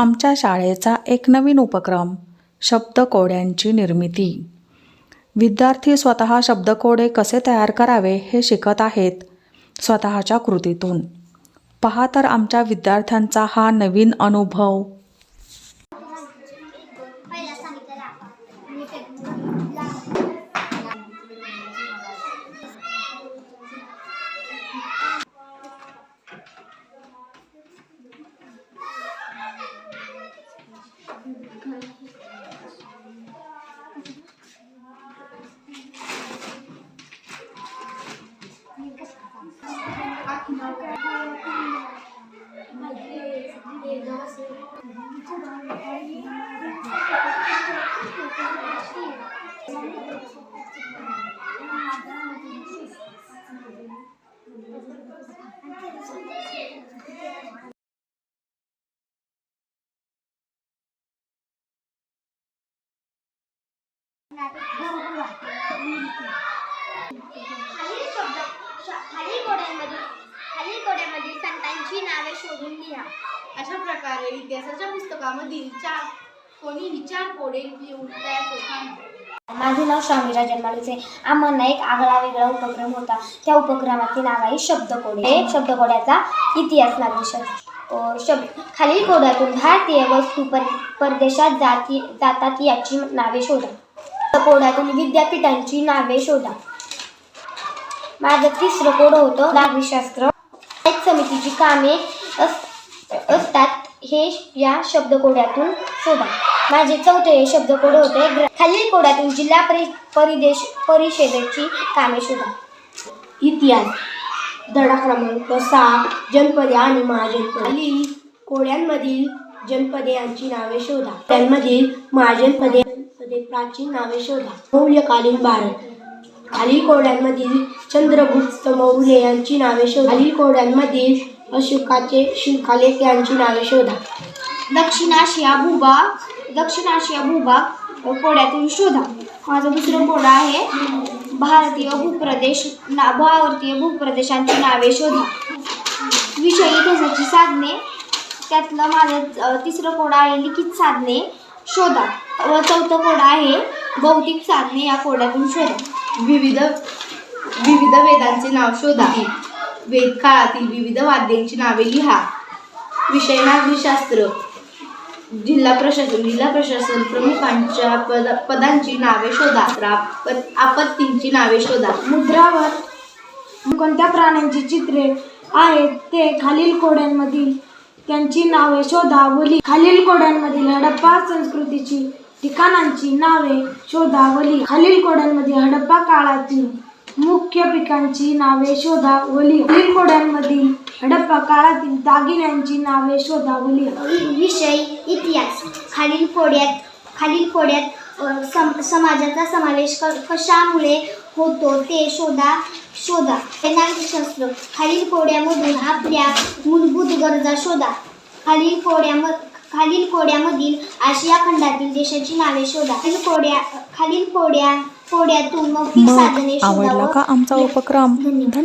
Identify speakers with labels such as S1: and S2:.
S1: आमच्या शाळेचा एक नवीन उपक्रम शब्दकोड्यांची निर्मिती। विद्यार्थी स्वतः शब्दकोडे कसे तयार करावे हे शिकत आहेत स्वतःच्या कृतीतून। पहा तर आमच्या विद्यार्थ्यांचा हा नवीन अनुभव।
S2: खालील कोड्यामधील संतांची नावे शोधून लिहा।
S3: अशा प्रकारे इतिहासाच्या पुस्तकामधील कोणीही 4 कोडे लिहून तयार करतात।
S2: माझे नाव श्रावणी जन्माडूचे। आम्हाला एक आगळा वेगळा उपक्रम होता। त्या उपक्रमाचे नाव आहे शब्दकोडे। शब्दकोड्याचा इतिहास नाविशस्त्र। खालील कोड्यातून भारतीय वस्तू परदेशात जातात याची नावे शोधा। कोड्यातून विद्यापीठांची नावे शोधा। माझं 3रं कोड होतं नाविशास्त्र। समितीची कामे असतात हे या शब्दकोड्यातून शोधा। माझे 4थे शब्दकोड होते खालील कोड्यातून जिल्हा परिषदेची कामे शोधा।
S4: इतिहास धडा क्रमांक 6 जनपदे आणि महाजनपदे। खालील कोड्यांमधील जनपदे यांची नावे शोधा। त्यांमधील महाजनपदे प्राचीन नावे शोधा। मौर्यकालीन भारत। खालील कोड्यांमधील चंद्रगुप्त मौर्य यांची नावे शोधा। खालील कोड्यांमधील अशोकाचे शिलालेख यांची नावे शोधा।
S2: दक्षिण आशिया भूभाग कोड्यातून शोधा। माझा 2रं कोड आहे भारतीय भूप्रदेशांची नावे शोधा। विषय इतिहासाची साधने। त्यातलं माझं 3रं कोड आहे लिखित साधने शोधा व 4थं कोड आहे भौतिक साधने। या कोड्यातून शोधा।
S3: विविध वेदांचे नाव शोधा। वेद काळातील विविध वाद्यांची नावे लिहा। विषय नागरिकशास्त्र। जिल्हा प्रशासन प्रमुखांच्या पदांची नावे शोधा। आपत्तींची नावे शोधा।
S5: मुद्रावर कोणत्या प्राण्यांची चित्रे आहेत ते खालील कोड्यांमधील त्यांची नावे शोधा व लिहा। खालील कोड्यांमधील हडप्पा संस्कृतीची ठिकाणांची नावे शोधा व लिहा। खालील कोड्यांमधील हडप्पा काळातील मुख्य पिकांची नावे शोधा व लिहा। खालील कोड्यांमधील हडप्पा काळातील दागिन्यांची नावे शोधा व लिहा।
S2: विषय इतिहास। खालील कोड्यात समाजाचा समावेश कशामुळे होतो ते शोधा। नागरिकशास्त्र। खालील कोड्यामधून आपल्या मूलभूत गरजा शोधा। खालील कोड्यामधील आशिया खंडातील देशाची नावे शोधा। खालील कोड्यातून मौखिक साधने शोधा।
S1: आवडला का आमचा उपक्रम? धन्यवाद।